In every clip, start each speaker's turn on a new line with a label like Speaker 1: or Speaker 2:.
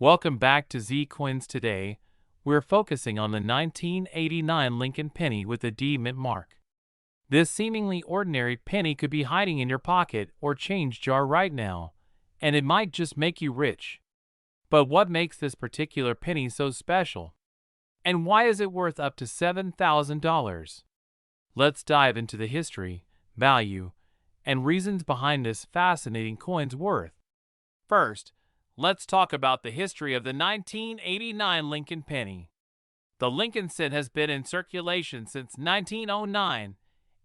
Speaker 1: Welcome back to Z Coins. Today, we're focusing on the 1989 Lincoln penny with a D mint mark. This seemingly ordinary penny could be hiding in your pocket or change jar right now, and it might just make you rich. But what makes this particular penny so special? And why is it worth up to $7,000? Let's dive into the history, value, and reasons behind this fascinating coin's worth. First, let's talk about the history of the 1989 Lincoln penny. The Lincoln cent has been in circulation since 1909,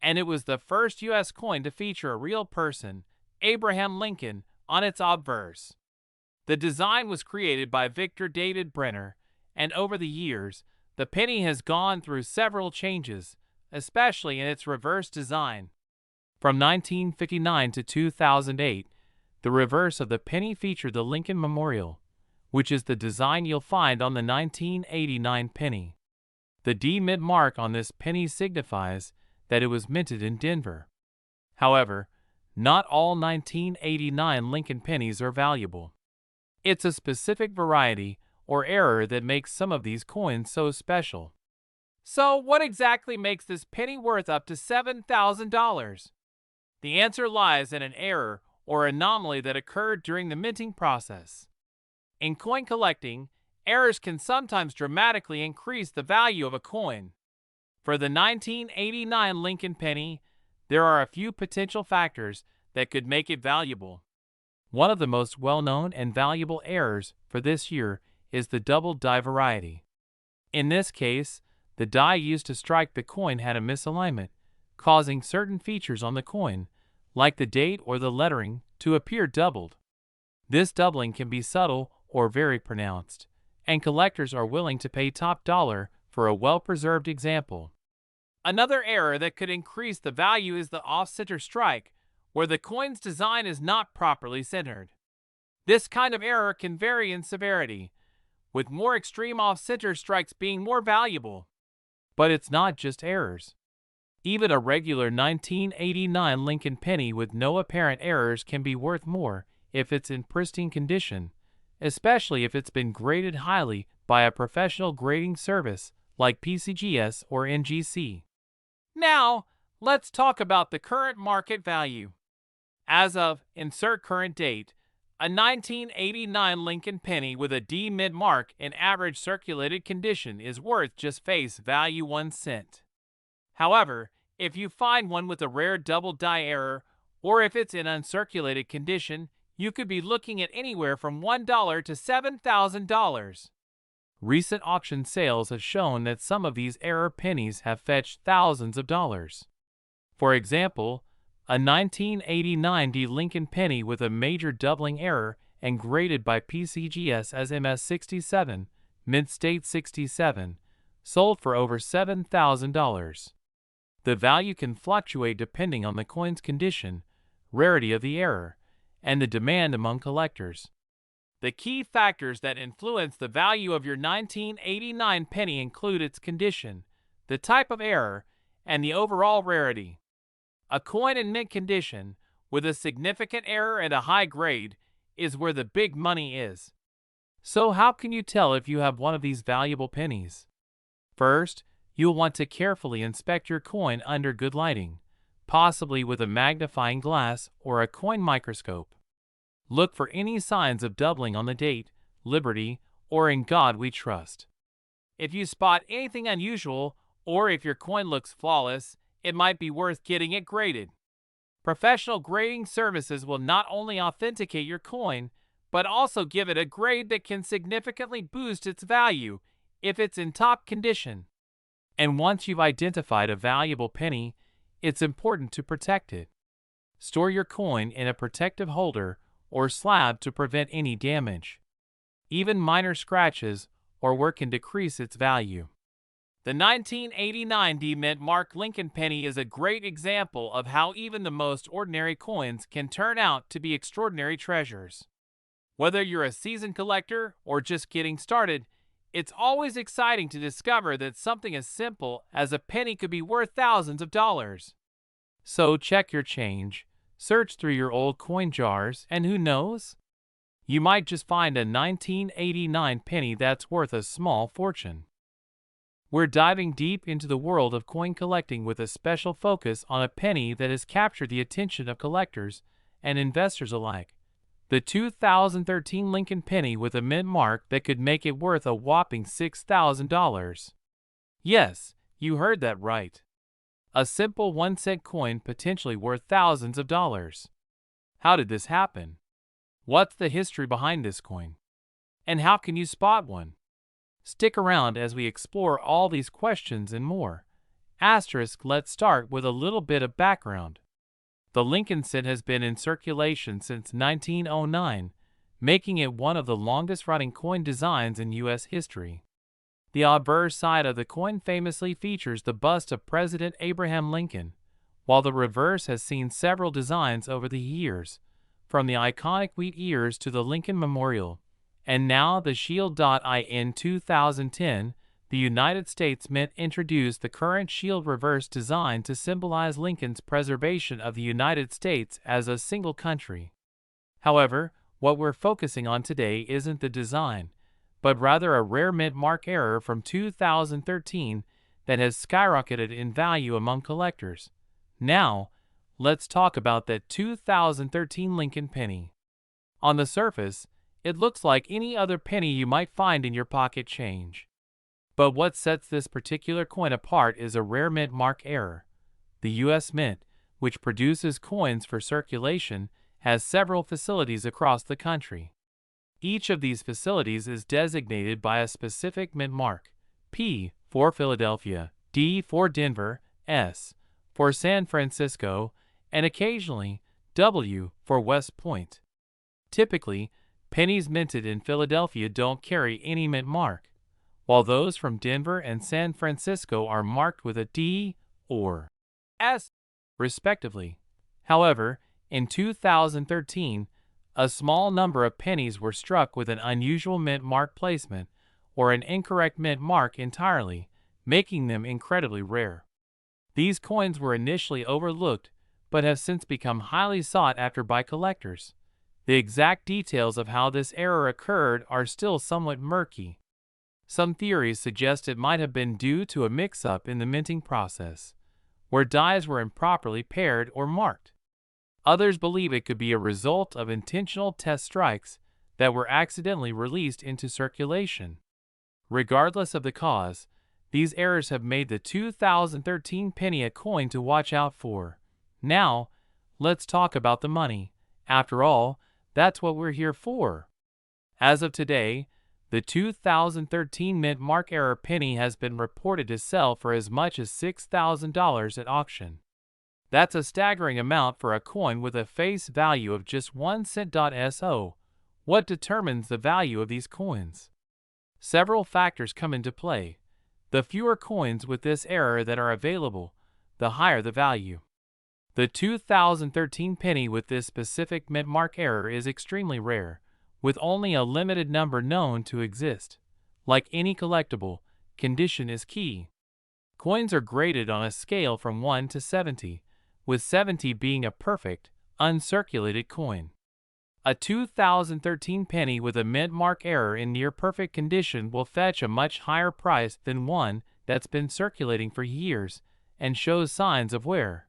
Speaker 1: and it was the first U.S. coin to feature a real person, Abraham Lincoln, on its obverse. The design was created by Victor David Brenner, and over the years, the penny has gone through several changes, especially in its reverse design. From 1959 to 2008, the reverse of the penny featured the Lincoln Memorial, which is the design you'll find on the 1989 penny. The D mint mark on this penny signifies that it was minted in Denver. However, not all 1989 Lincoln pennies are valuable. It's a specific variety or error that makes some of these coins so special. So, what exactly makes this penny worth up to $7,000? The answer lies in an error or anomaly that occurred during the minting process. In coin collecting, errors can sometimes dramatically increase the value of a coin. For the 1989 Lincoln penny, there are a few potential factors that could make it valuable. One of the most well-known and valuable errors for this year is the double die variety. In this case, the die used to strike the coin had a misalignment, causing certain features on the coin, like the date or the lettering, to appear doubled. This doubling can be subtle or very pronounced, and collectors are willing to pay top dollar for a well-preserved example. Another error that could increase the value is the off-center strike, where the coin's design is not properly centered. This kind of error can vary in severity, with more extreme off-center strikes being more valuable. But it's not just errors. Even a regular 1989 Lincoln penny with no apparent errors can be worth more if it's in pristine condition, especially if it's been graded highly by a professional grading service like PCGS or NGC. Now, let's talk about the current market value. As of insert current date, a 1989 Lincoln penny with a D mint mark in average circulated condition is worth just face value 1 cent. However, if you find one with a rare double die error, or if it's in uncirculated condition, you could be looking at anywhere from $1 to $7,000. Recent auction sales have shown that some of these error pennies have fetched thousands of dollars. For example, a 1989 D Lincoln penny with a major doubling error and graded by PCGS as MS67, mint state 67, sold for over $7,000. The value can fluctuate depending on the coin's condition, rarity of the error, and the demand among collectors. The key factors that influence the value of your 1989 penny include its condition, the type of error, and the overall rarity. A coin in mint condition, with a significant error and a high grade, is where the big money is. So how can you tell if you have one of these valuable pennies? First, you'll want to carefully inspect your coin under good lighting, possibly with a magnifying glass or a coin microscope. Look for any signs of doubling on the date, Liberty, or In God We Trust. If you spot anything unusual, or if your coin looks flawless, it might be worth getting it graded. Professional grading services will not only authenticate your coin, but also give it a grade that can significantly boost its value if it's in top condition. And once you've identified a valuable penny, it's important to protect it. Store your coin in a protective holder or slab to prevent any damage. Even minor scratches or work can decrease its value. The 1989 D mint mark Lincoln penny is a great example of how even the most ordinary coins can turn out to be extraordinary treasures. Whether you're a seasoned collector or just getting started, it's always exciting to discover that something as simple as a penny could be worth thousands of dollars. So check your change, search through your old coin jars, and who knows? You might just find a 1989 penny that's worth a small fortune. We're diving deep into the world of coin collecting with a special focus on a penny that has captured the attention of collectors and investors alike. The 2013 Lincoln penny with a mint mark that could make it worth a whopping $6,000. Yes, you heard that right. A simple 1-cent coin potentially worth thousands of dollars. How did this happen? What's the history behind this coin? And how can you spot one? Stick around as we explore all these questions and more. Let's start with a little bit of background. The Lincoln cent has been in circulation since 1909, making it one of the longest-running coin designs in U.S. history. The obverse side of the coin famously features the bust of President Abraham Lincoln, while the reverse has seen several designs over the years, from the iconic wheat ears to the Lincoln Memorial, and now the shield. In 2010, the United States Mint introduced the current shield reverse design to symbolize Lincoln's preservation of the United States as a single country. However, what we're focusing on today isn't the design, but rather a rare mint mark error from 2013 that has skyrocketed in value among collectors. Now, let's talk about that 2013 Lincoln penny. On the surface, it looks like any other penny you might find in your pocket change. But what sets this particular coin apart is a rare mint mark error. The U.S. Mint, which produces coins for circulation, has several facilities across the country. Each of these facilities is designated by a specific mint mark: P for Philadelphia, D for Denver, S for San Francisco, and occasionally W for West Point. Typically, pennies minted in Philadelphia don't carry any mint mark, while those from Denver and San Francisco are marked with a D or S, respectively. However, in 2013, a small number of pennies were struck with an unusual mint mark placement or an incorrect mint mark entirely, making them incredibly rare. These coins were initially overlooked but have since become highly sought after by collectors. The exact details of how this error occurred are still somewhat murky. Some theories suggest it might have been due to a mix-up in the minting process, where dies were improperly paired or marked. Others believe it could be a result of intentional test strikes that were accidentally released into circulation. Regardless of the cause, these errors have made the 2013 penny a coin to watch out for. Now, let's talk about the money. After all, that's what we're here for. As of today, the 2013 mint mark error penny has been reported to sell for as much as $6,000 at auction. That's a staggering amount for a coin with a face value of just 1 cent. So, what determines the value of these coins? Several factors come into play. The fewer coins with this error that are available, the higher the value. The 2013 penny with this specific mint mark error is extremely rare, with only a limited number known to exist. Like any collectible, condition is key. Coins are graded on a scale from 1 to 70, with 70 being a perfect, uncirculated coin. A 2013 penny with a mint mark error in near-perfect condition will fetch a much higher price than one that's been circulating for years and shows signs of wear.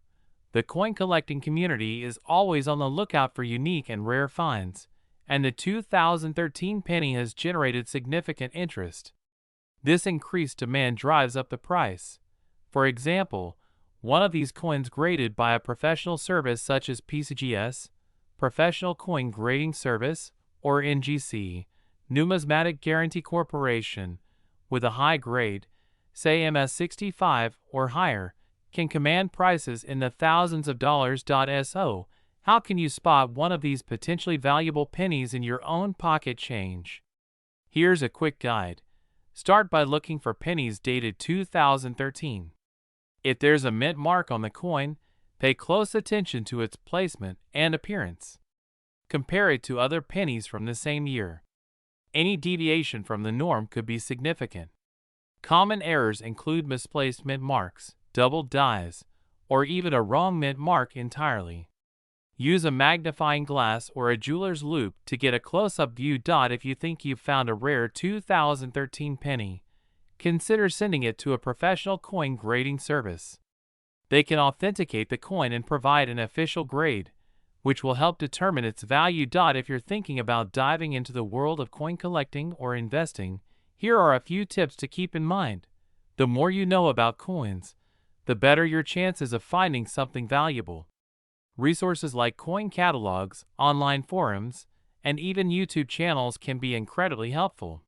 Speaker 1: The coin collecting community is always on the lookout for unique and rare finds, and the 2013 penny has generated significant interest. This increased demand drives up the price. For example, one of these coins graded by a professional service such as PCGS, Professional Coin Grading Service, or NGC, Numismatic Guarantee Corporation, with a high grade, say MS65 or higher, can command prices in the thousands of dollars. So, how can you spot one of these potentially valuable pennies in your own pocket change? Here's a quick guide. Start by looking for pennies dated 2013. If there's a mint mark on the coin, pay close attention to its placement and appearance. Compare it to other pennies from the same year. Any deviation from the norm could be significant. Common errors include misplaced mint marks, doubled dies, or even a wrong mint mark entirely. Use a magnifying glass or a jeweler's loupe to get a close-up view. If you think you've found a rare 2013 penny, consider sending it to a professional coin grading service. They can authenticate the coin and provide an official grade, which will help determine its value. If you're thinking about diving into the world of coin collecting or investing, here are a few tips to keep in mind. The more you know about coins, the better your chances of finding something valuable. Resources like coin catalogs, online forums, and even YouTube channels can be incredibly helpful.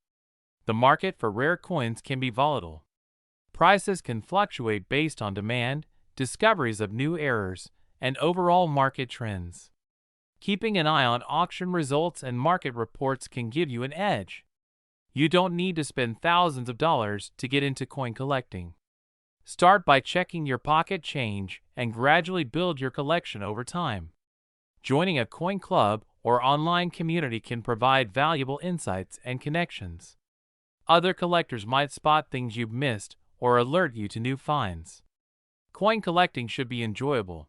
Speaker 1: The market for rare coins can be volatile. Prices can fluctuate based on demand, discoveries of new errors, and overall market trends. Keeping an eye on auction results and market reports can give you an edge. You don't need to spend thousands of dollars to get into coin collecting. Start by checking your pocket change and gradually build your collection over time. Joining a coin club or online community can provide valuable insights and connections. Other collectors might spot things you've missed or alert you to new finds. Coin collecting should be enjoyable.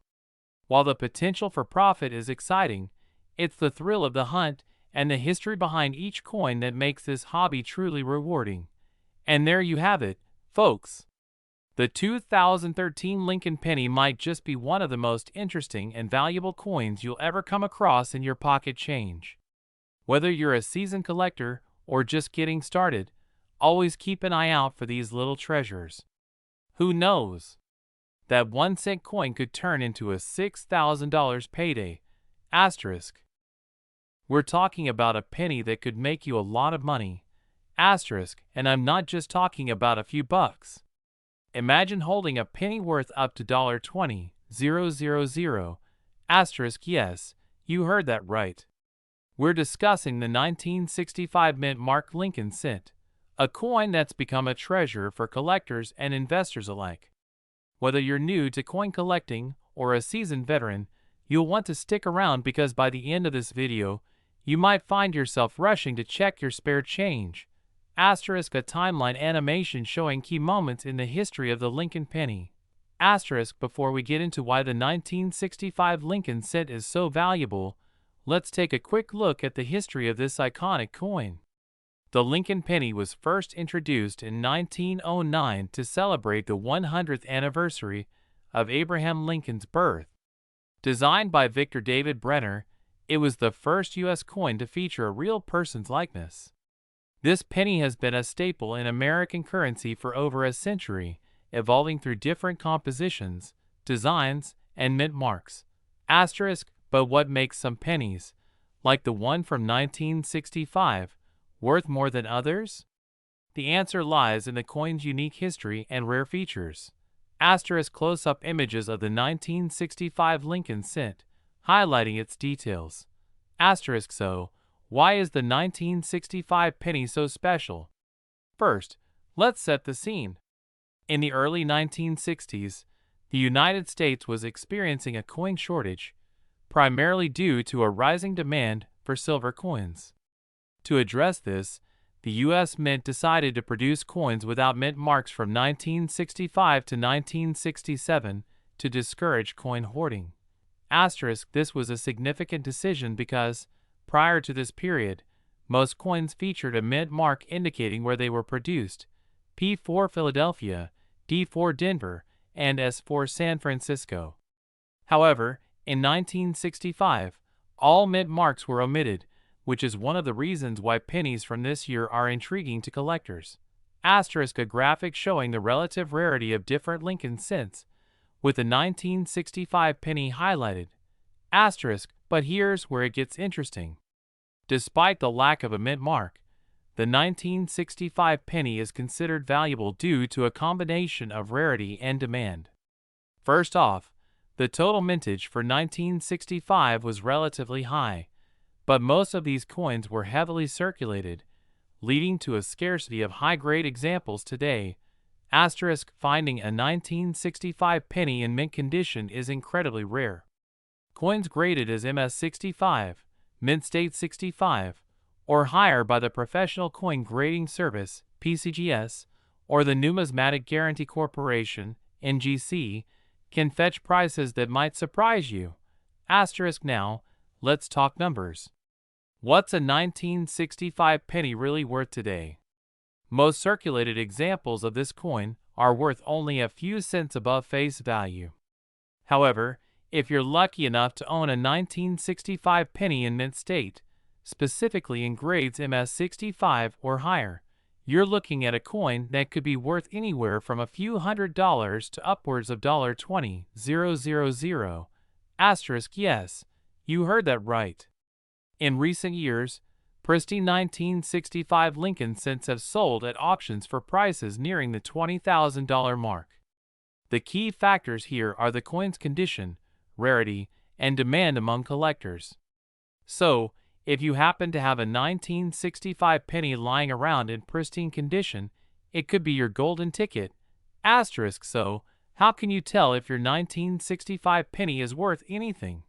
Speaker 1: While the potential for profit is exciting, it's the thrill of the hunt and the history behind each coin that makes this hobby truly rewarding. And there you have it, folks. The 2013 Lincoln penny might just be one of the most interesting and valuable coins you'll ever come across in your pocket change. Whether you're a seasoned collector or just getting started, always keep an eye out for these little treasures. Who knows? That 1-cent coin could turn into a $6,000 payday. Asterisk. We're talking about a penny that could make you a lot of money. Asterisk, and I'm not just talking about a few bucks. Imagine holding a penny worth up to $20,000. Asterisk, yes, you heard that right. We're discussing the 1965 mint mark Lincoln cent, a coin that's become a treasure for collectors and investors alike. Whether you're new to coin collecting or a seasoned veteran, you'll want to stick around because by the end of this video, you might find yourself rushing to check your spare change. Asterisk, a timeline animation showing key moments in the history of the Lincoln penny. Asterisk, before we get into why the 1965 Lincoln cent is so valuable, let's take a quick look at the history of this iconic coin. The Lincoln penny was first introduced in 1909 to celebrate the 100th anniversary of Abraham Lincoln's birth. Designed by Victor David Brenner, it was the first U.S. coin to feature a real person's likeness. This penny has been a staple in American currency for over a century, evolving through different compositions, designs, and mint marks. Asterisk, but what makes some pennies, like the one from 1965, worth more than others? The answer lies in the coin's unique history and rare features. Asterisk, close-up images of the 1965 Lincoln cent, highlighting its details. Asterisk, so, why is the 1965 penny so special? First, let's set the scene. In the early 1960s, the United States was experiencing a coin shortage, primarily due to a rising demand for silver coins. To address this, the U.S. Mint decided to produce coins without mint marks from 1965 to 1967 to discourage coin hoarding. Asterisk, this was a significant decision because, prior to this period, most coins featured a mint mark indicating where they were produced: P4 Philadelphia, D4 Denver, and S4 San Francisco. However, in 1965, all mint marks were omitted, which is one of the reasons why pennies from this year are intriguing to collectors. Asterisk, a graphic showing the relative rarity of different Lincoln cents, with the 1965 penny highlighted. Asterisk, but here's where it gets interesting. Despite the lack of a mint mark, the 1965 penny is considered valuable due to a combination of rarity and demand. First off, the total mintage for 1965 was relatively high, but most of these coins were heavily circulated, leading to a scarcity of high-grade examples today. Asterisk, finding a 1965 penny in mint condition is incredibly rare. Coins graded as MS65, Mint State 65, or higher by the Professional Coin Grading Service, PCGS, or the Numismatic Guarantee Corporation, NGC, can fetch prices that might surprise you. Now, let's talk numbers. What's a 1965 penny really worth today? Most circulated examples of this coin are worth only a few cents above face value. However, if you're lucky enough to own a 1965 penny in mint state, specifically in grades MS65 or higher, you're looking at a coin that could be worth anywhere from a few $100s to upwards of $20,000. Yes, you heard that right. In recent years, pristine 1965 Lincoln cents have sold at auctions for prices nearing the $20,000 mark. The key factors here are the coin's condition, rarity, and demand among collectors. So, if you happen to have a 1965 penny lying around in pristine condition, it could be your golden ticket. So, how can you tell if your 1965 penny is worth anything?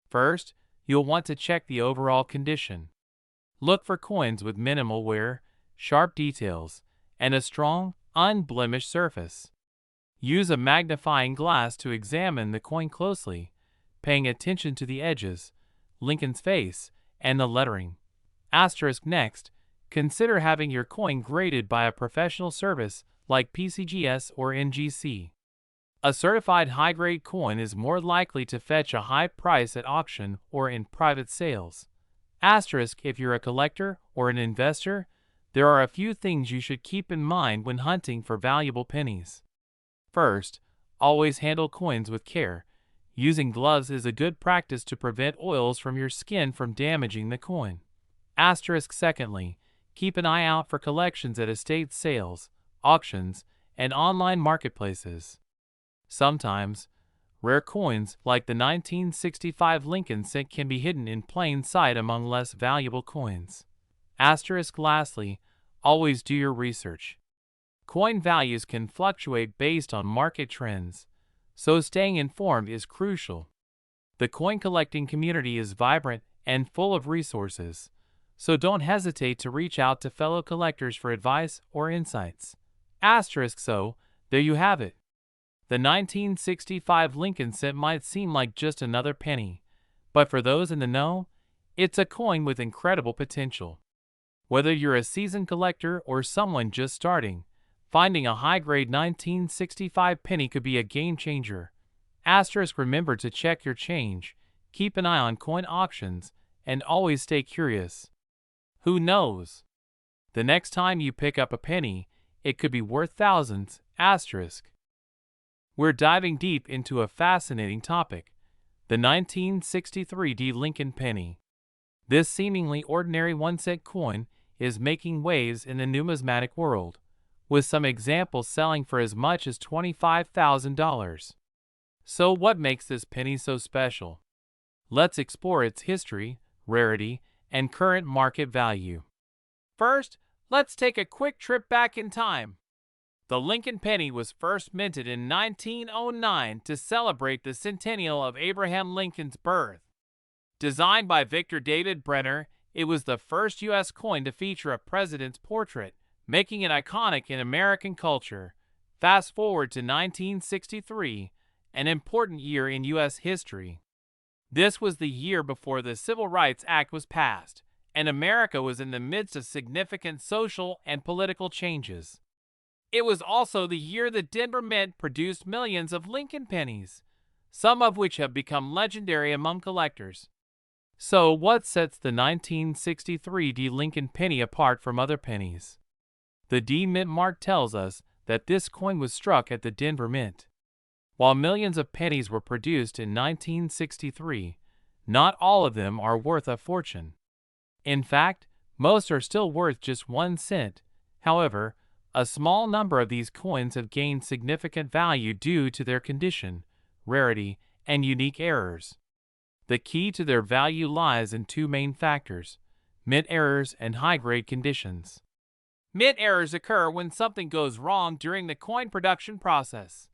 Speaker 1: First, you'll want to check the overall condition. Look for coins with minimal wear, sharp details, and a strong, unblemished surface. Use a magnifying glass to examine the coin closely, paying attention to the edges, Lincoln's face, and the lettering. Next, consider having your coin graded by a professional service like PCGS or NGC. A certified high-grade coin is more likely to fetch a high price at auction or in private sales. If you're a collector or an investor, there are a few things you should keep in mind when hunting for valuable pennies. First, always handle coins with care. Using gloves is a good practice to prevent oils from your skin from damaging the coin. Secondly, keep an eye out for collections at estate sales, auctions, and online marketplaces. Sometimes, rare coins like the 1965 Lincoln cent can be hidden in plain sight among less valuable coins. Lastly, always do your research. Coin values can fluctuate based on market trends, so staying informed is crucial. The coin collecting community is vibrant and full of resources, so don't hesitate to reach out to fellow collectors for advice or insights. So, there you have it. The 1965 Lincoln cent might seem like just another penny, but for those in the know, it's a coin with incredible potential. Whether you're a seasoned collector or someone just starting, finding a high-grade 1965 penny could be a game-changer. Remember to check your change, keep an eye on coin auctions, and always stay curious. Who knows? The next time you pick up a penny, it could be worth thousands. We're diving deep into a fascinating topic, the 1963 Lincoln penny. This seemingly ordinary 1-cent coin is making waves in the numismatic world, with some examples selling for as much as $25,000. So what makes this penny so special? Let's explore its history, rarity, and current market value. First, let's take a quick trip back in time. The Lincoln penny was first minted in 1909 to celebrate the centennial of Abraham Lincoln's birth. Designed by Victor David Brenner, it was the first U.S. coin to feature a president's portrait, making it iconic in American culture. Fast forward to 1963, an important year in U.S. history. This was the year before the Civil Rights Act was passed, and America was in the midst of significant social and political changes. It was also the year the Denver Mint produced millions of Lincoln pennies, some of which have become legendary among collectors. So, what sets the 1963 Lincoln penny apart from other pennies? The D Mint mark tells us that this coin was struck at the Denver Mint. While millions of pennies were produced in 1963, not all of them are worth a fortune. In fact, most are still worth just 1 cent. However, a small number of these coins have gained significant value due to their condition, rarity, and unique errors. The key to their value lies in two main factors: mint errors and high-grade conditions. Mint errors occur when something goes wrong during the coin production process.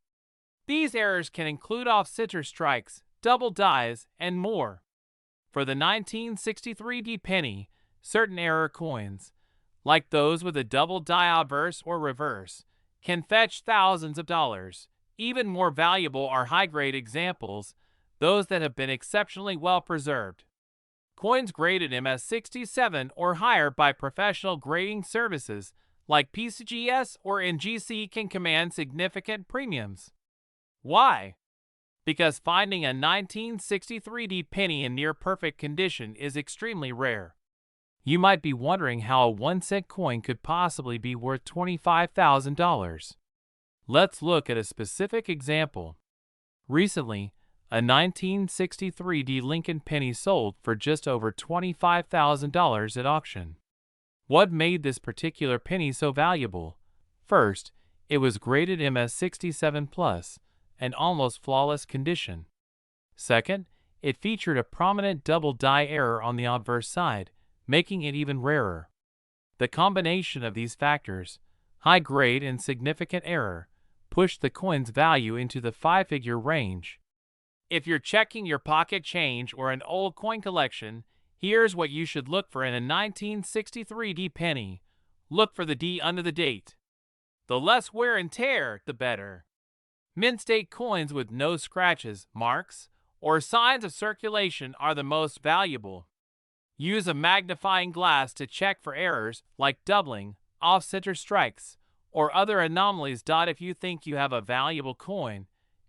Speaker 1: These errors can include off-center strikes, double dies, and more. For the 1963 penny, certain error coins, like those with a double die obverse or reverse, can fetch thousands of dollars. Even more valuable are high-grade examples, those that have been exceptionally well preserved. Coins graded MS67 or higher by professional grading services like PCGS or NGC can command significant premiums. Why? Because finding a 1963D penny in near-perfect condition is extremely rare. You might be wondering how a 1-cent coin could possibly be worth $25,000. Let's look at a specific example. Recently, a 1963D Lincoln penny sold for just over $25,000 at auction. What made this particular penny so valuable? First, it was graded MS67 Plus, an almost flawless condition. Second, it featured a prominent double die error on the obverse side, making it even rarer. The combination of these factors, high grade and significant error, pushed the coin's value into the 5-figure range. If you're checking your pocket change or an old coin collection, here's what you should look for in a 1963D penny. Look for the D under the date. The less wear and tear, the better. Mint date coins with no scratches, marks, or signs of circulation are the most valuable. Use a magnifying glass to check for errors like doubling, off-center strikes, or other anomalies. If you think you have a valuable coin,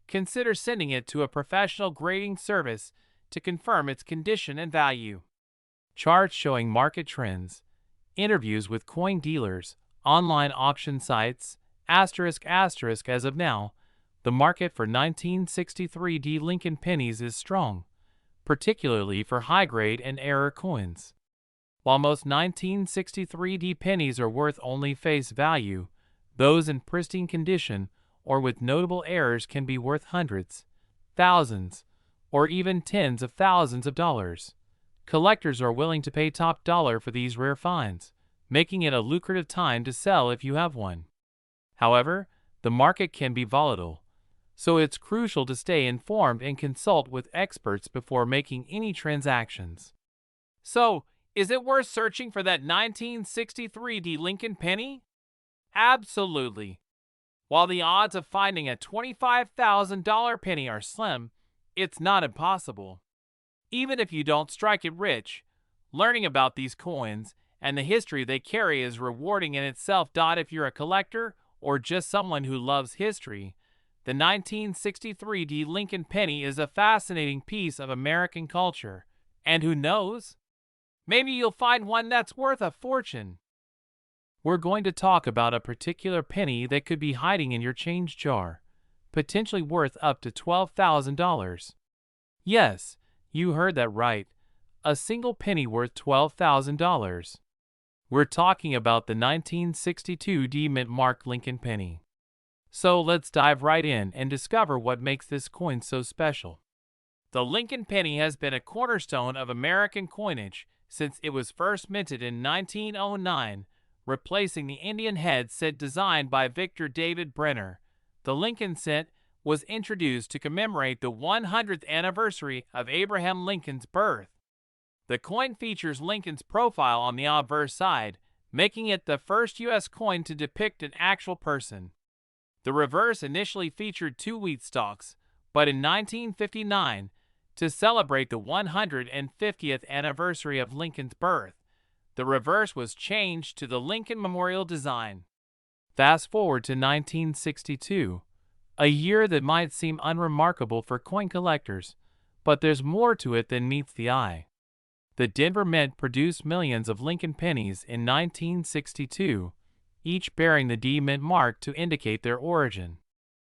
Speaker 1: consider sending it to a professional grading service to confirm its condition and value. Charts showing market trends, interviews with coin dealers, online auction sites, ****. As of now, the market for 1963D Lincoln pennies is strong, particularly for high-grade and error coins. While most 1963D pennies are worth only face value, those in pristine condition or with notable errors can be worth hundreds, thousands, or even tens of thousands of dollars. Collectors are willing to pay top dollar for these rare finds, making it a lucrative time to sell if you have one. However, the market can be volatile, so it's crucial to stay informed and consult with experts before making any transactions. So, is it worth searching for that 1963D Lincoln penny? Absolutely. While the odds of finding a $25,000 penny are slim, it's not impossible. Even if you don't strike it rich, learning about these coins and the history they carry is rewarding in itself. If you're a collector or just someone who loves history, the 1963D Lincoln penny is a fascinating piece of American culture. And who knows? Maybe you'll find one that's worth a fortune. We're going to talk about a particular penny that could be hiding in your change jar, potentially worth up to $12,000. Yes, you heard that right. A single penny worth $12,000. We're talking about the 1962D Mint Mark Lincoln penny. So let's dive right in and discover what makes this coin so special. The Lincoln penny has been a cornerstone of American coinage since it was first minted in 1909, replacing the Indian head cent designed by Victor David Brenner. The Lincoln cent was introduced to commemorate the 100th anniversary of Abraham Lincoln's birth. The coin features Lincoln's profile on the obverse side, making it the first U.S. coin to depict an actual person. The reverse initially featured 2 wheat stalks, but in 1959, to celebrate the 150th anniversary of Lincoln's birth, the reverse was changed to the Lincoln Memorial design. Fast forward to 1962, a year that might seem unremarkable for coin collectors, but there's more to it than meets the eye. The Denver Mint produced millions of Lincoln pennies in 1962, each bearing the D Mint mark to indicate their origin.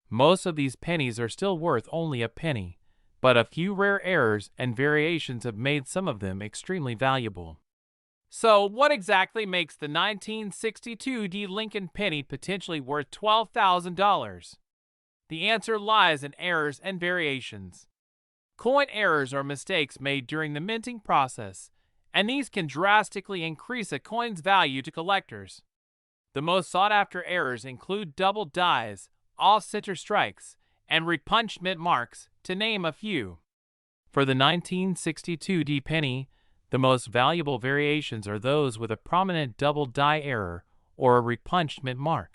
Speaker 1: Most of these pennies are still worth only a penny, but a few rare errors and variations have made some of them extremely valuable. So, what exactly makes the 1962D Lincoln penny potentially worth $12,000? The answer lies in errors and variations. Coin errors are mistakes made during the minting process, and these can drastically increase a coin's value to collectors. The most sought-after errors include double dies, off-center strikes, and repunched mint marks, to name a few. For the 1962D penny, the most valuable variations are those with a prominent double die error or a repunched mint mark.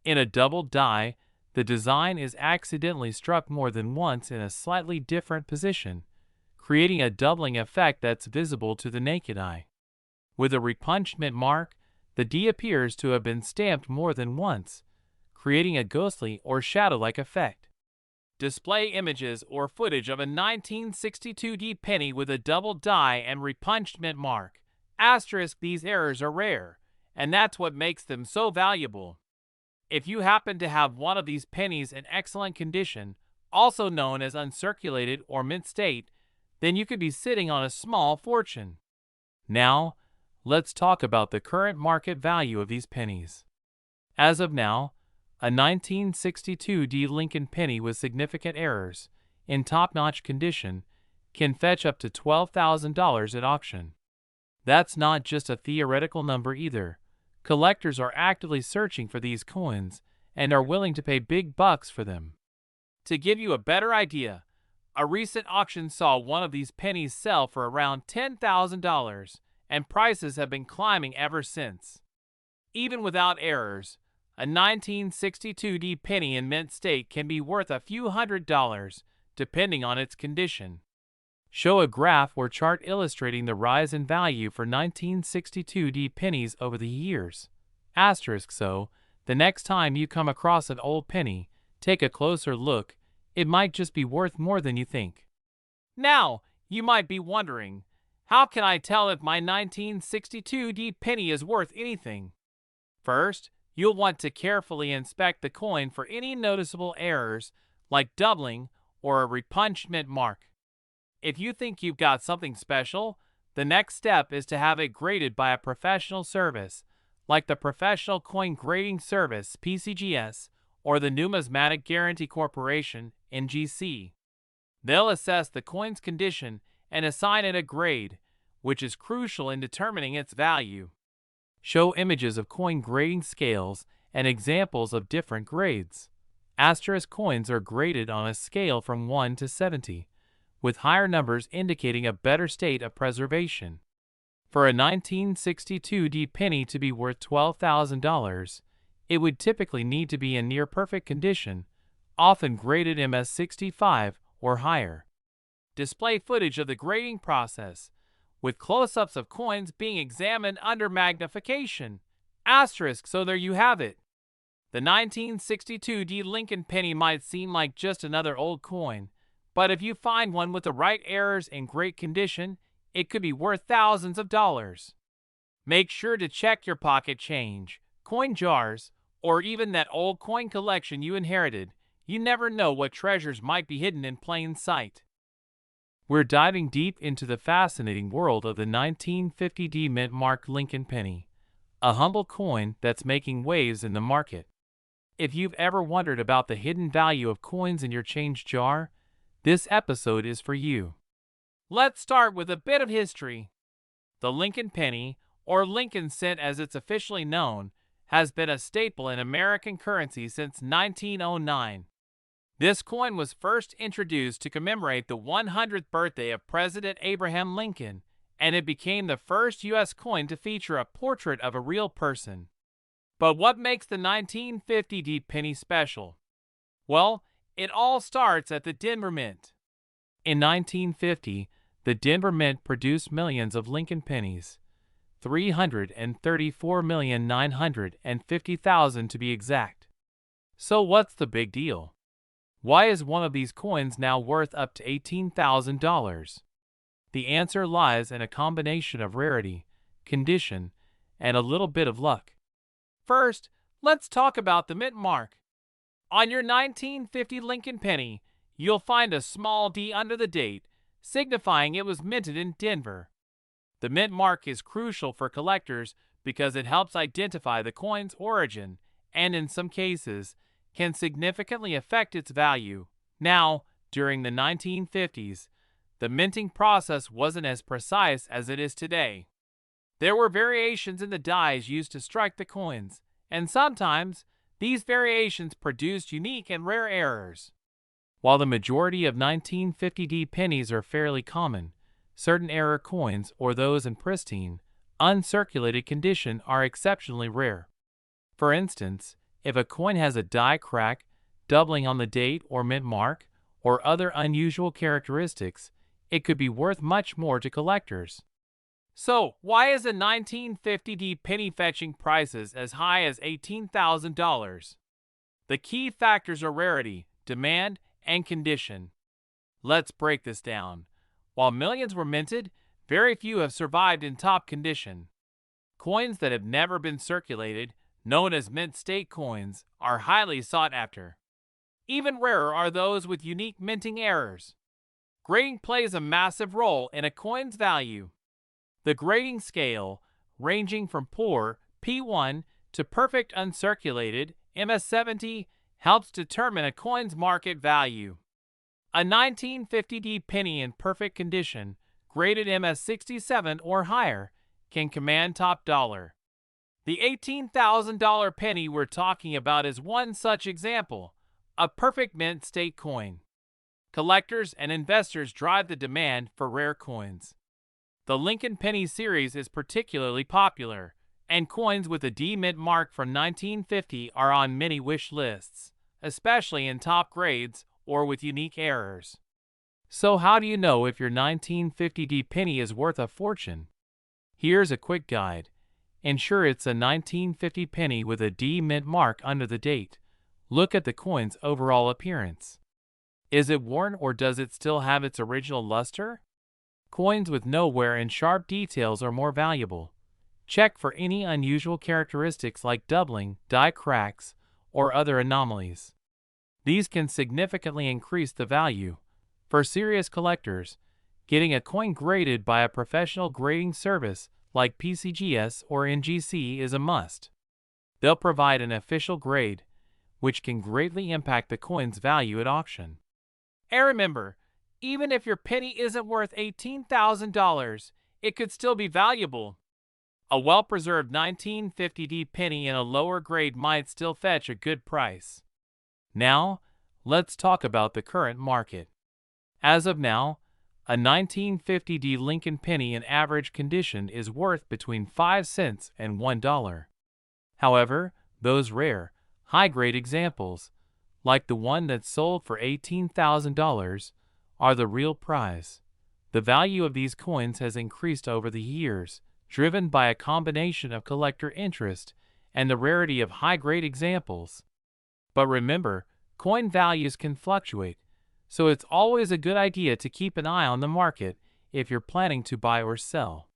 Speaker 1: In a double die, the design is accidentally struck more than once in a slightly different position, creating a doubling effect that's visible to the naked eye. With a repunched mint mark, the D appears to have been stamped more than once, creating a ghostly or shadow-like effect. Display images or footage of a 1962 D penny with a double die and repunched mint mark. Asterisk, these errors are rare, and that's what makes them so valuable. If you happen to have one of these pennies in excellent condition, also known as uncirculated or mint state, then you could be sitting on a small fortune. Now, let's talk about the current market value of these pennies. As of now, a 1962 D Lincoln penny with significant errors, in top-notch condition, can fetch up to $12,000 at auction. That's not just a theoretical number either. Collectors are actively searching for these coins and are willing to pay big bucks for them. To give you a better idea, a recent auction saw one of these pennies sell for around $10,000, and prices have been climbing ever since. Even without errors, a 1962 D penny in mint state can be worth a few $100s, depending on its condition. Show a graph or chart illustrating the rise in value for 1962 D pennies over the years. Asterisk, so, the next time you come across an old penny, take a closer look. It might just be worth more than you think. Now, you might be wondering, how can I tell if my 1962 D penny is worth anything? First, you'll want to carefully inspect the coin for any noticeable errors, like doubling or a repunched mint mark. If you think you've got something special, the next step is to have it graded by a professional service, like the Professional Coin Grading Service (PCGS) or the Numismatic Guarantee Corporation (NGC). They'll assess the coin's condition and assign it a grade, which is crucial in determining its value. Show images of coin grading scales and examples of different grades. Asterisk coins are graded on a scale from 1 to 70, with higher numbers indicating a better state of preservation. For a 1962 D penny to be worth $12,000, it would typically need to be in near-perfect condition, often graded MS65 or higher. Display footage of the grading process, with close-ups of coins being examined under magnification. Asterisk, so there you have it. The 1962 D Lincoln penny might seem like just another old coin, but if you find one with the right errors in great condition, it could be worth thousands of dollars. Make sure to check your pocket change, coin jars, or even that old coin collection you inherited. You never know what treasures might be hidden in plain sight. We're diving deep into the fascinating world of the 1950 D mint mark Lincoln penny, a humble coin that's making waves in the market. If you've ever wondered about the hidden value of coins in your change jar, this episode is for you. Let's start with a bit of history. The Lincoln penny, or Lincoln cent as it's officially known, has been a staple in American currency since 1909. This coin was first introduced to commemorate the 100th birthday of President Abraham Lincoln, and it became the first U.S. coin to feature a portrait of a real person. But what makes the 1950 D penny special? Well, it all starts at the Denver Mint. In 1950, the Denver Mint produced millions of Lincoln pennies, 334,950,000 to be exact. So what's the big deal? Why is one of these coins now worth up to $18,000? The answer lies in a combination of rarity, condition, and a little bit of luck. First, let's talk about the mint mark. On your 1950 Lincoln penny, you'll find a small D under the date, signifying it was minted in Denver. The mint mark is crucial for collectors because it helps identify the coin's origin and, in some cases, can significantly affect its value. Now, during the 1950s, the minting process wasn't as precise as it is today. There were variations in the dies used to strike the coins, and sometimes these variations produced unique and rare errors. While the majority of 1950 D pennies are fairly common, certain error coins or those in pristine, uncirculated condition are exceptionally rare. For instance, if a coin has a die crack, doubling on the date or mint mark, or other unusual characteristics, it could be worth much more to collectors. So, why is a 1950D penny fetching prices as high as $18,000? The key factors are rarity, demand, and condition. Let's break this down. While millions were minted, very few have survived in top condition. Coins that have never been circulated, known as mint state coins, are highly sought after. Even rarer are those with unique minting errors. Grading plays a massive role in a coin's value. The grading scale, ranging from poor P1 to perfect uncirculated MS70, helps determine a coin's market value. A 1950D penny in perfect condition, graded MS67 or higher, can command top dollar. The $18,000 penny we're talking about is one such example, a perfect mint state coin. Collectors and investors drive the demand for rare coins. The Lincoln Penny series is particularly popular, and coins with a D mint mark from 1950 are on many wish lists, especially in top grades or with unique errors. So how do you know if your 1950D penny is worth a fortune? Here's a quick guide. Ensure it's a 1950 penny with a D mint mark under the date. Look at the coin's overall appearance. Is it worn or does it still have its original luster? Coins with no wear and sharp details are more valuable. Check for any unusual characteristics like doubling, die cracks, or other anomalies. These can significantly increase the value. For serious collectors, getting a coin graded by a professional grading service like PCGS or NGC is a must. They'll provide an official grade, which can greatly impact the coin's value at auction. And remember, even if your penny isn't worth $18,000, it could still be valuable. A well-preserved 1950D penny in a lower grade might still fetch a good price. Now, let's talk about the current market. As of now, a 1950D Lincoln penny in average condition is worth between 5 cents and $1. However, those rare, high-grade examples, like the one that sold for $18,000, are the real prize. The value of these coins has increased over the years, driven by a combination of collector interest and the rarity of high-grade examples. But remember, coin values can fluctuate, so it's always a good idea to keep an eye on the market if you're planning to buy or sell.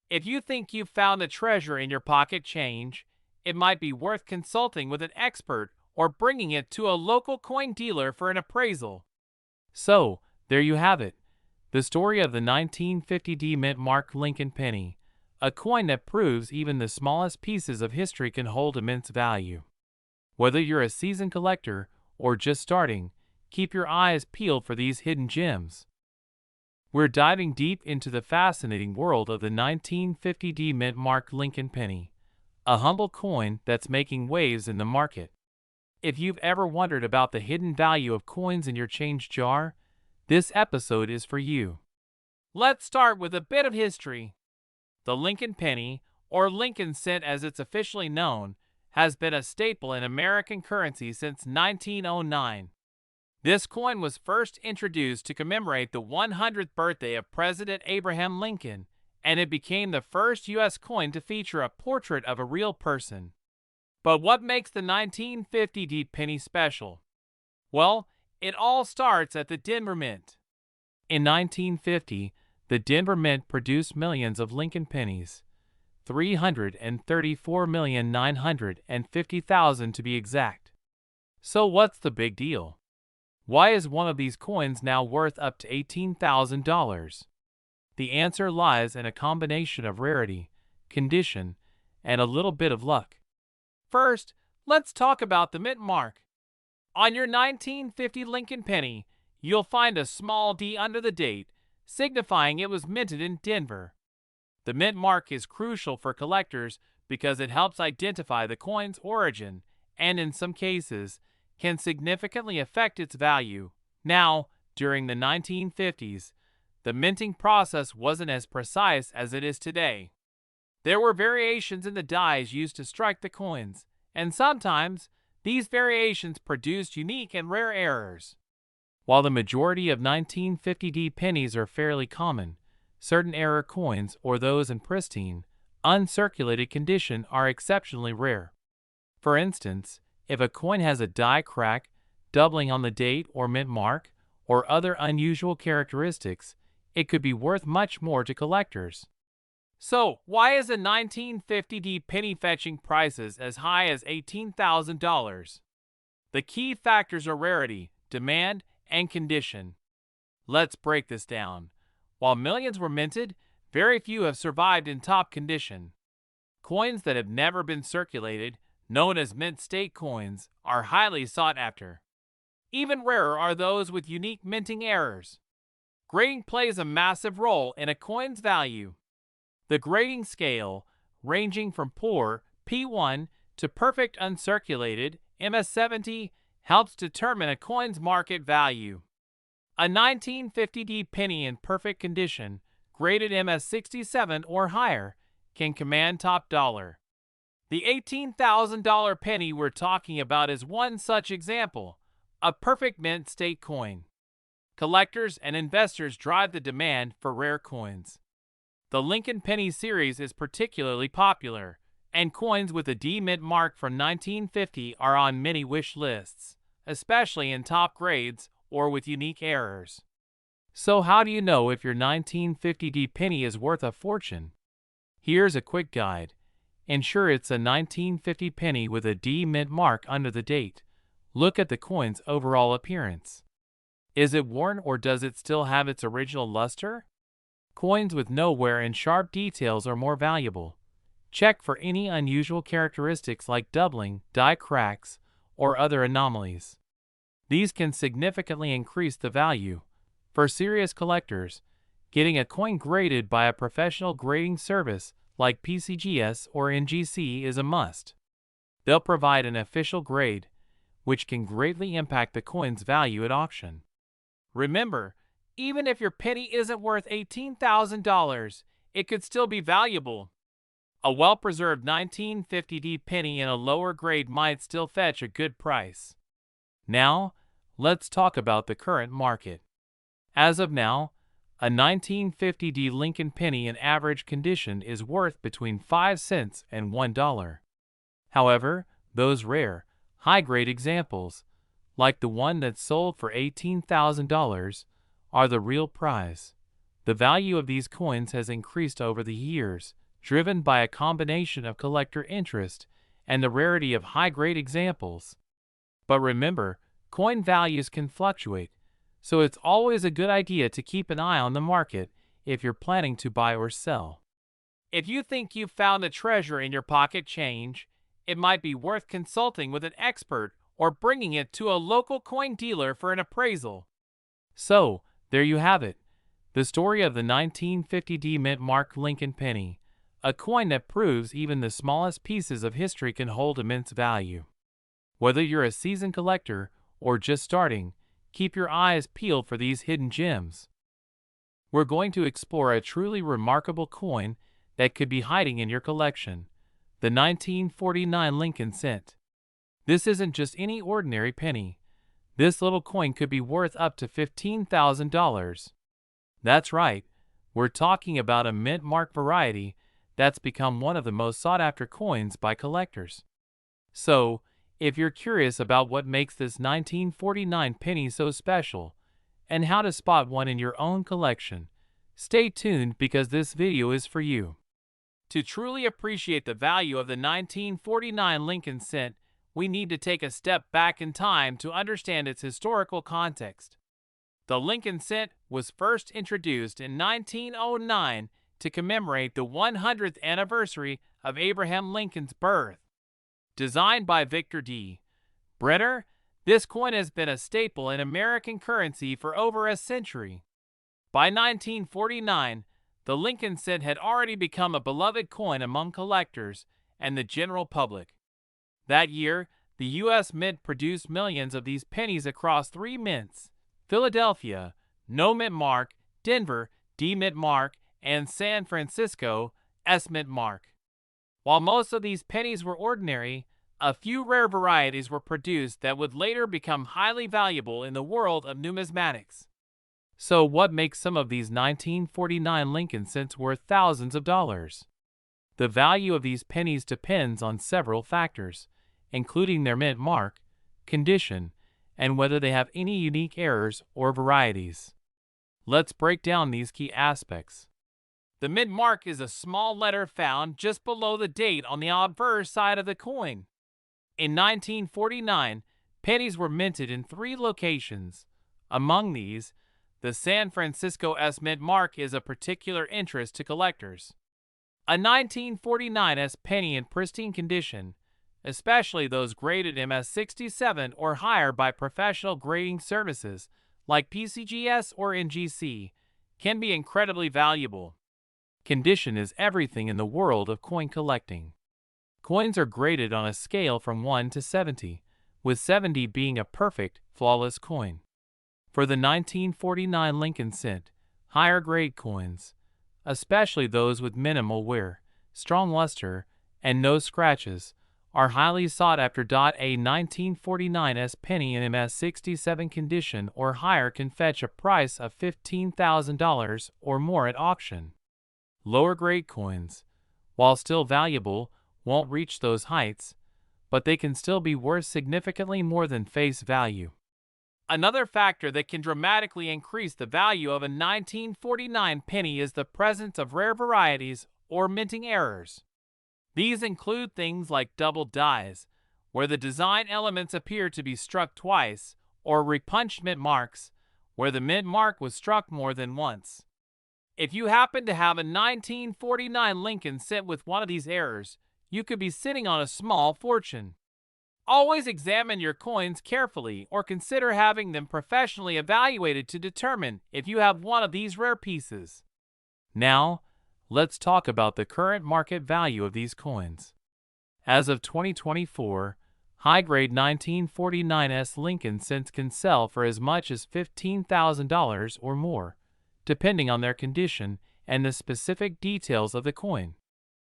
Speaker 1: If you think you've found a treasure in your pocket change, it might be worth consulting with an expert or bringing it to a local coin dealer for an appraisal. So, there you have it, the story of the 1950D mint mark Lincoln penny, a coin that proves even the smallest pieces of history can hold immense value. Whether you're a seasoned collector or just starting, keep your eyes peeled for these hidden gems. We're diving deep into the fascinating world of the 1950D mint mark Lincoln penny, a humble coin that's making waves in the market. If you've ever wondered about the hidden value of coins in your change jar, this episode is for you. Let's start with a bit of history. The Lincoln penny, or Lincoln cent as it's officially known, has been a staple in American currency since 1909. This coin was first introduced to commemorate the 100th birthday of President Abraham Lincoln, and it became the first U.S. coin to feature a portrait of a real person. But what makes the 1950D penny special? Well, it all starts at the Denver Mint. In 1950, the Denver Mint produced millions of Lincoln pennies, 334,950,000 to be exact. So what's the big deal? Why is one of these coins now worth up to $18,000? The answer lies in a combination of rarity, condition, and a little bit of luck. First, let's talk about the mint mark. On your 1950 Lincoln penny, you'll find a small D under the date, signifying it was minted in Denver. The mint mark is crucial for collectors because it helps identify the coin's origin and, in some cases, can significantly affect its value. Now, during the 1950s, the minting process wasn't as precise as it is today. There were variations in the dies used to strike the coins, and sometimes These variations produced unique and rare errors. While the majority of 1950D pennies are fairly common, certain error coins or those in pristine, uncirculated condition are exceptionally rare. For instance, if a coin has a die crack, doubling on the date or mint mark, or other unusual characteristics, it could be worth much more to collectors. So, why is a 1950D penny fetching prices as high as $18,000? The key factors are rarity, demand, and condition. Let's break this down. While millions were minted, very few have survived in top condition. Coins that have never been circulated, known as mint state coins, are highly sought after. Even rarer are those with unique minting errors. Grading plays a massive role in a coin's value. The grading scale, ranging from poor P1 to perfect uncirculated MS70, helps determine a coin's market value. A 1950D penny in perfect condition, graded MS67 or higher, can command top dollar. The $18,000 penny we're talking about is one such example, a perfect mint state coin. Collectors and investors drive the demand for rare coins. The Lincoln Penny series is particularly popular, and coins with a D mint mark from 1950 are on many wish lists, especially in top grades or with unique errors. So how do you know if your 1950D penny is worth a fortune? Here's a quick guide. Ensure it's a 1950 penny with a D mint mark under the date. Look at the coin's overall appearance. Is it worn or does it still have its original luster? Coins with no wear and sharp details are more valuable. Check for any unusual characteristics like doubling, die cracks, or other anomalies. These can significantly increase the value. For serious collectors, getting a coin graded by a professional grading service like PCGS or NGC is a must. They'll provide an official grade, which can greatly impact the coin's value at auction. Remember, even if your penny isn't worth $18,000, it could still be valuable. A well-preserved 1950D penny in a lower grade might still fetch a good price. Now, let's talk about the current market. As of now, a 1950D Lincoln penny in average condition is worth between 5 cents and $1. However, those rare, high-grade examples, like the one that sold for $18,000, are the real prize. The value of these coins has increased over the years, driven by a combination of collector interest and the rarity of high-grade examples. But remember, coin values can fluctuate, so it's always a good idea to keep an eye on the market if you're planning to buy or sell. If you think you've found a treasure in your pocket change, it might be worth consulting with an expert or bringing it to a local coin dealer for an appraisal. So, there you have it, the story of the 1950D mint mark Lincoln penny, a coin that proves even the smallest pieces of history can hold immense value. Whether you're a seasoned collector or just starting, keep your eyes peeled for these hidden gems. We're going to explore a truly remarkable coin that could be hiding in your collection, the 1949 Lincoln cent. This isn't just any ordinary penny. This little coin could be worth up to $15,000. That's right, we're talking about a mint mark variety that's become one of the most sought-after coins by collectors. So, if you're curious about what makes this 1949 penny so special, and how to spot one in your own collection, stay tuned because this video is for you. To truly appreciate the value of the 1949 Lincoln cent, we need to take a step back in time to understand its historical context. The Lincoln cent was first introduced in 1909 to commemorate the 100th anniversary of Abraham Lincoln's birth. Designed by Victor D. Brenner, this coin has been a staple in American currency for over a century. By 1949, the Lincoln cent had already become a beloved coin among collectors and the general public. That year, the U.S. Mint produced millions of these pennies across 3 mints: Philadelphia, no mint mark; Denver, D mint mark; and San Francisco, S mint mark. While most of these pennies were ordinary, A few rare varieties were produced that would later become highly valuable in the world of numismatics. So what makes some of these 1949 Lincoln cents worth thousands of dollars? The value of these pennies depends on several factors, including their mint mark, condition, and whether they have any unique errors or varieties. Let's break down these key aspects. The mint mark is a small letter found just below the date on the obverse side of the coin. In 1949, pennies were minted in 3 locations. Among these, the San Francisco S mint mark is of particular interest to collectors. A 1949 S penny in pristine condition, especially those graded MS67 or higher by professional grading services like PCGS or NGC, can be incredibly valuable. Condition is everything in the world of coin collecting. Coins are graded on a scale from 1 to 70, with 70 being a perfect, flawless coin. For the 1949 Lincoln cent, higher grade coins, especially those with minimal wear, strong luster, and no scratches, are highly sought after. A 1949 S penny in MS67 condition or higher can fetch a price of $15,000 or more at auction. Lower grade coins, while still valuable, won't reach those heights, but they can still be worth significantly more than face value. Another factor that can dramatically increase the value of a 1949 penny is the presence of rare varieties or minting errors. These include things like double dies, where the design elements appear to be struck twice, or repunched mint marks, where the mint mark was struck more than once. If you happen to have a 1949 Lincoln cent with one of these errors, you could be sitting on a small fortune. Always examine your coins carefully or consider having them professionally evaluated to determine if you have one of these rare pieces. Now, let's talk about the current market value of these coins. As of 2024, high-grade 1949 S Lincoln cents can sell for as much as $15,000 or more, depending on their condition and the specific details of the coin.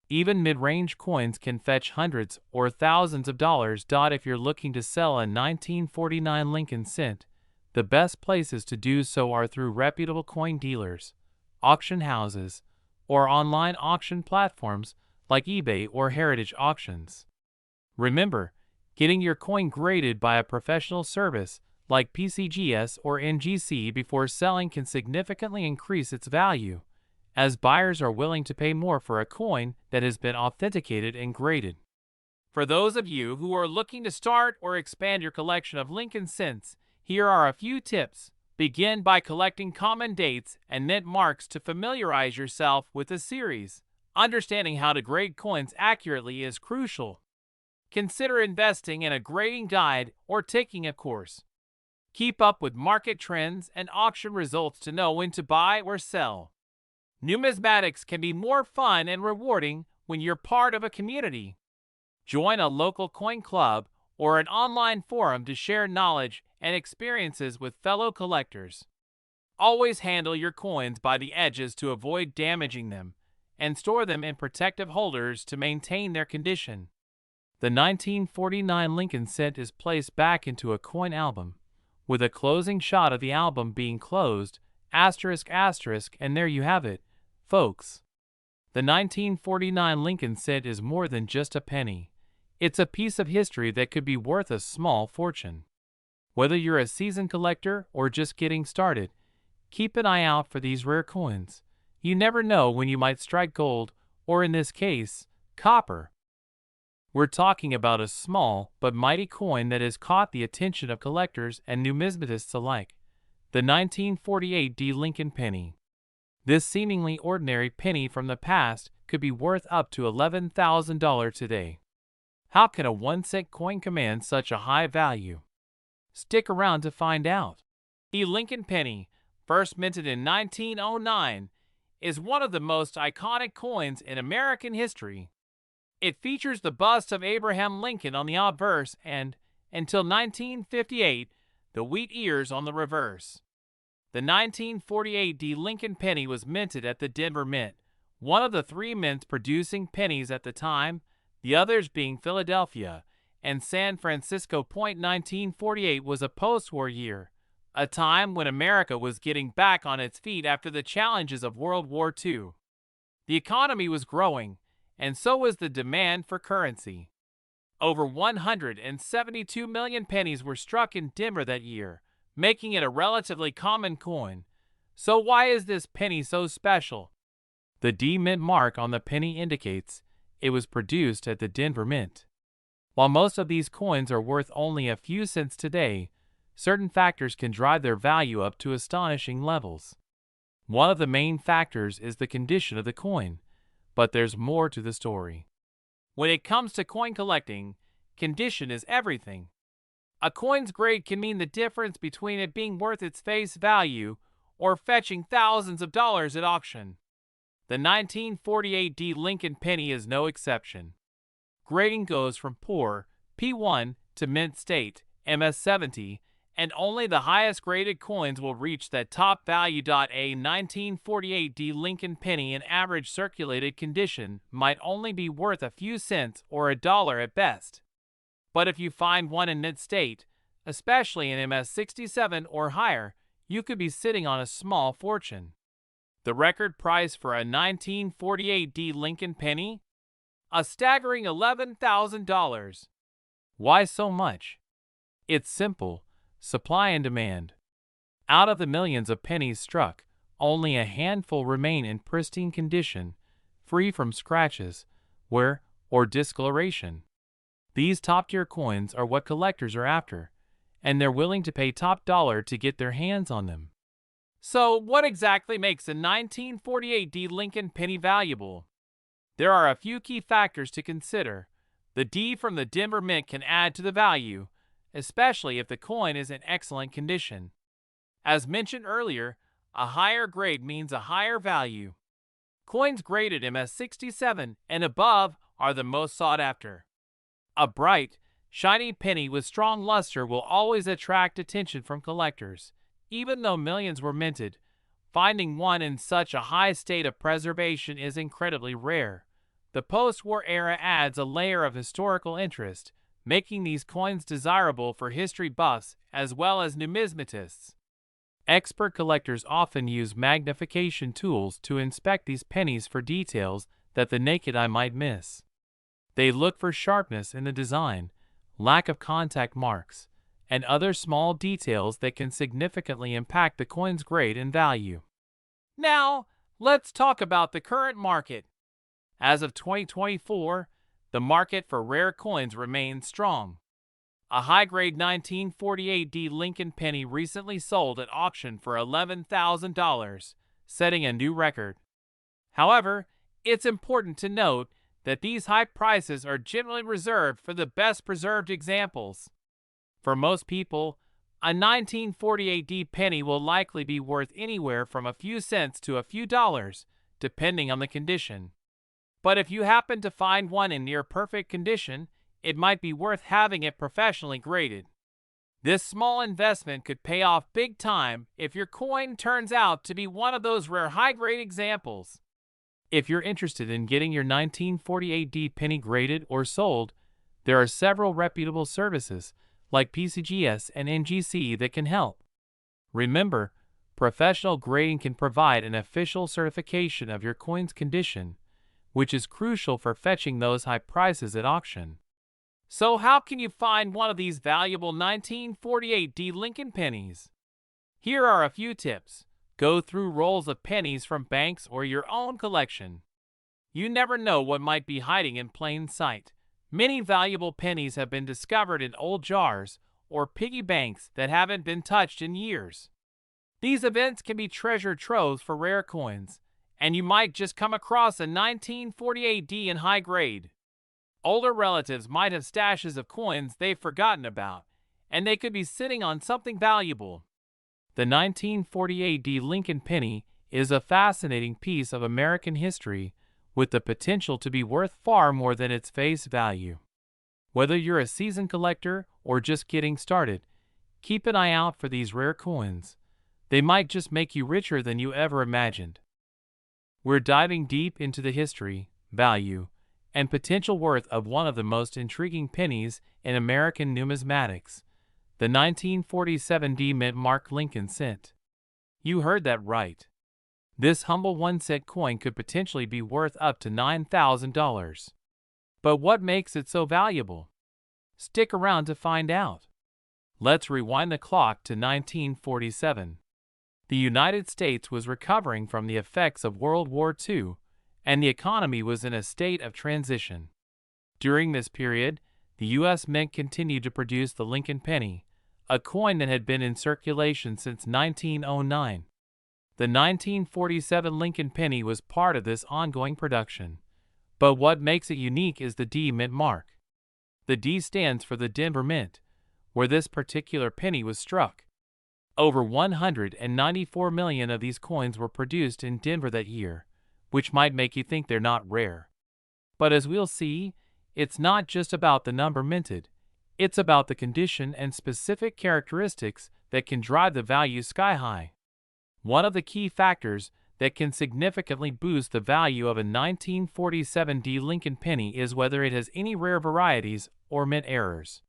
Speaker 1: Even mid-range coins can fetch hundreds or thousands of dollars. If you're looking to sell a 1949 Lincoln cent, the best places to do so are through reputable coin dealers, auction houses, or online auction platforms like eBay or Heritage Auctions. Remember, getting your coin graded by a professional service like PCGS or NGC before selling can significantly increase its value, as buyers are willing to pay more for a coin that has been authenticated and graded. For those of you who are looking to start or expand your collection of Lincoln cents, here are a few tips. Begin by collecting common dates and mint marks to familiarize yourself with the series. Understanding how to grade coins accurately is crucial. Consider investing in a grading guide or taking a course. Keep up with market trends and auction results to know when to buy or sell. Numismatics can be more fun and rewarding when you're part of a community. Join a local coin club or an online forum to share knowledge and experiences with fellow collectors. Always handle your coins by the edges to avoid damaging them, and store them in protective holders to maintain their condition. The 1949 Lincoln cent is placed back into a coin album, with a closing shot of the album being closed, asterisk asterisk, and there you have it, folks. The 1949 Lincoln cent is more than just a penny. It's a piece of history that could be worth a small fortune. Whether you're a seasoned collector or just getting started, keep an eye out for these rare coins. You never know when you might strike gold, or in this case, copper. We're talking about a small but mighty coin that has caught the attention of collectors and numismatists alike, the 1948 D Lincoln penny. This seemingly ordinary penny from the past could be worth up to $11,000 today. How can a 1-cent coin command such a high value? Stick around to find out. The Lincoln penny, first minted in 1909, is one of the most iconic coins in American history. It features the bust of Abraham Lincoln on the obverse and, until 1958, the wheat ears on the reverse. The 1948 D Lincoln penny was minted at the Denver Mint, one of the 3 mints producing pennies at the time, the others being Philadelphia, and San Francisco. 1948 was a post-war year, a time when America was getting back on its feet after the challenges of World War II. The economy was growing, and so was the demand for currency. Over 172 million pennies were struck in Denver that year, making it a relatively common coin. So why is this penny so special? The D Mint mark on the penny indicates it was produced at the Denver Mint. While most of these coins are worth only a few cents today, certain factors can drive their value up to astonishing levels. One of the main factors is the condition of the coin, but there's more to the story. When it comes to coin collecting, condition is everything. A coin's grade can mean the difference between it being worth its face value or fetching thousands of dollars at auction. The 1948 D Lincoln penny is no exception. Grading goes from poor, P1, to mint state, MS70, and only the highest graded coins will reach that top value. A 1948 D Lincoln penny in average circulated condition might only be worth a few cents or $1 at best. But if you find one in mint state, especially in MS67 or higher, you could be sitting on a small fortune. The record price for a 1948 D Lincoln penny? A staggering $11,000. Why so much? It's simple: supply and demand. Out of the millions of pennies struck, only a handful remain in pristine condition, free from scratches, wear, or discoloration. These top-tier coins are what collectors are after, and they're willing to pay top dollar to get their hands on them. So, what exactly makes a 1948 D Lincoln penny valuable? There are a few key factors to consider. The D from the Denver Mint can add to the value, especially if the coin is in excellent condition. As mentioned earlier, a higher grade means a higher value. Coins graded MS67 and above are the most sought after. A bright, shiny penny with strong luster will always attract attention from collectors. Even though millions were minted, finding one in such a high state of preservation is incredibly rare. The post-war era adds a layer of historical interest, making these coins desirable for history buffs as well as numismatists. Expert collectors often use magnification tools to inspect these pennies for details that the naked eye might miss. They look for sharpness in the design, lack of contact marks, and other small details that can significantly impact the coin's grade and value. Now, let's talk about the current market. As of 2024, the market for rare coins remains strong. A high-grade 1948 D Lincoln penny recently sold at auction for $11,000, setting a new record. However, it's important to note that these high prices are generally reserved for the best preserved examples. For most people, a 1948 D penny will likely be worth anywhere from a few cents to a few dollars, depending on the condition. But if you happen to find one in near perfect condition, it might be worth having it professionally graded. This small investment could pay off big time if your coin turns out to be one of those rare high-grade examples. If you're interested in getting your 1948 D penny graded or sold, there are several reputable services like PCGS and NGC that can help. Remember, professional grading can provide an official certification of your coin's condition, which is crucial for fetching those high prices at auction. So how can you find one of these valuable 1948 D Lincoln pennies? Here are a few tips. Go through rolls of pennies from banks or your own collection. You never know what might be hiding in plain sight. Many valuable pennies have been discovered in old jars or piggy banks that haven't been touched in years. These events can be treasure troves for rare coins, and you might just come across a 1948 D in high grade. Older relatives might have stashes of coins they've forgotten about, and they could be sitting on something valuable. The 1948 D Lincoln penny is a fascinating piece of American history with the potential to be worth far more than its face value. Whether you're a seasoned collector or just getting started, keep an eye out for these rare coins. They might just make you richer than you ever imagined. We're diving deep into the history, value, and potential worth of one of the most intriguing pennies in American numismatics, the 1947 D mint mark Lincoln cent. You heard that right. This humble 1-cent coin could potentially be worth up to $9,000. But what makes it so valuable? Stick around to find out. Let's rewind the clock to 1947. The United States was recovering from the effects of World War II, and the economy was in a state of transition. During this period, the U.S. Mint continued to produce the Lincoln penny, a coin that had been in circulation since 1909. The 1947 Lincoln penny was part of this ongoing production. But what makes it unique is the D mint mark. The D stands for the Denver Mint, where this particular penny was struck. Over 194 million of these coins were produced in Denver that year, which might make you think they're not rare. But as we'll see, it's not just about the number minted. It's about the condition and specific characteristics that can drive the value sky high. One of the key factors that can significantly boost the value of a 1947 D Lincoln penny is whether it has any rare varieties or mint errors.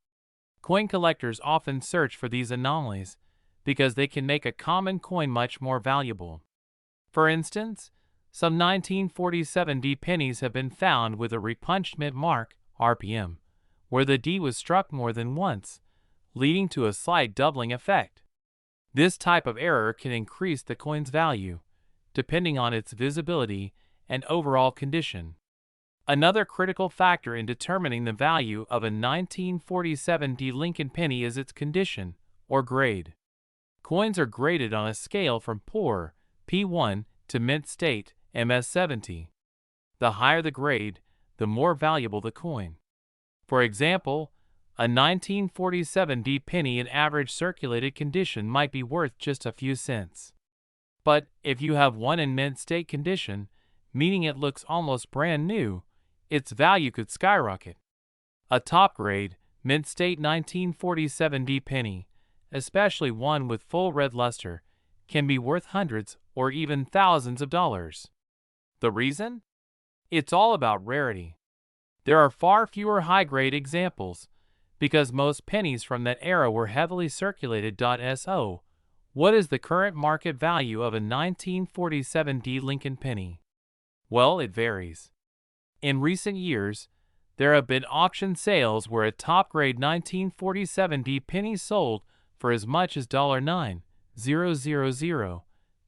Speaker 1: Coin collectors often search for these anomalies because they can make a common coin much more valuable. For instance, some 1947 D pennies have been found with a repunched mint mark, RPM, where the D was struck more than once, leading to a slight doubling effect. This type of error can increase the coin's value, depending on its visibility and overall condition. Another critical factor in determining the value of a 1947 D Lincoln penny is its condition, or grade. Coins are graded on a scale from poor, P1, to mint state, MS70. The higher the grade, the more valuable the coin. For example, a 1947 D penny in average circulated condition might be worth just a few cents. But if you have one in mint state condition, meaning it looks almost brand new, its value could skyrocket. A top-grade, mint state 1947 D penny, especially one with full red luster, can be worth hundreds or even thousands of dollars. The reason? It's all about rarity. There are far fewer high-grade examples, because most pennies from that era were heavily circulated. So, what is the current market value of a 1947 D Lincoln penny? Well, it varies. In recent years, there have been auction sales where a top-grade 1947 D penny sold for as much as $9,000.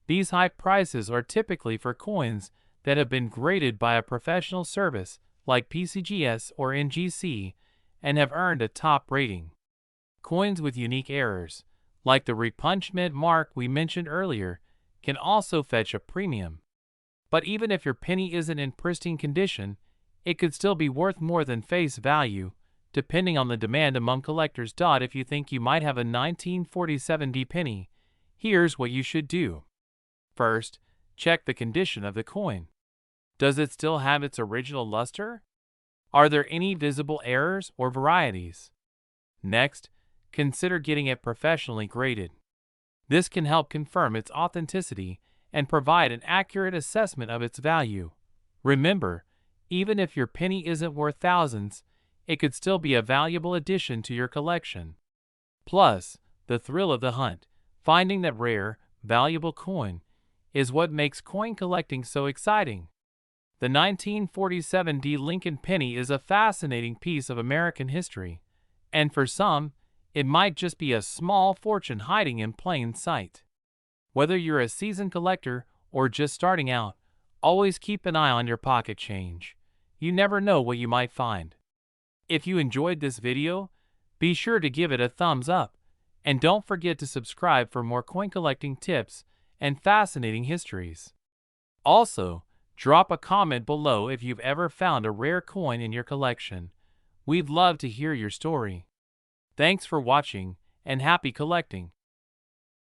Speaker 1: These high prices are typically for coins that have been graded by a professional service like PCGS or NGC and have earned a top rating. Coins with unique errors, like the repunched mint mark we mentioned earlier, can also fetch a premium. But even if your penny isn't in pristine condition, it could still be worth more than face value, depending on the demand among collectors. If you think you might have a 1947 D penny, here's what you should do. First, check the condition of the coin. Does it still have its original luster? Are there any visible errors or varieties? Next, consider getting it professionally graded. This can help confirm its authenticity and provide an accurate assessment of its value. Remember, even if your penny isn't worth thousands, it could still be a valuable addition to your collection. Plus, the thrill of the hunt, finding that rare, valuable coin, is what makes coin collecting so exciting. The 1947 D Lincoln penny is a fascinating piece of American history, and for some, it might just be a small fortune hiding in plain sight. Whether you're a seasoned collector or just starting out, always keep an eye on your pocket change. You never know what you might find. If you enjoyed this video, be sure to give it a thumbs up, and don't forget to subscribe for more coin collecting tips and fascinating histories. Also, drop a comment below if you've ever found a rare coin in your collection. We'd love to hear your story. Thanks for watching, and happy collecting!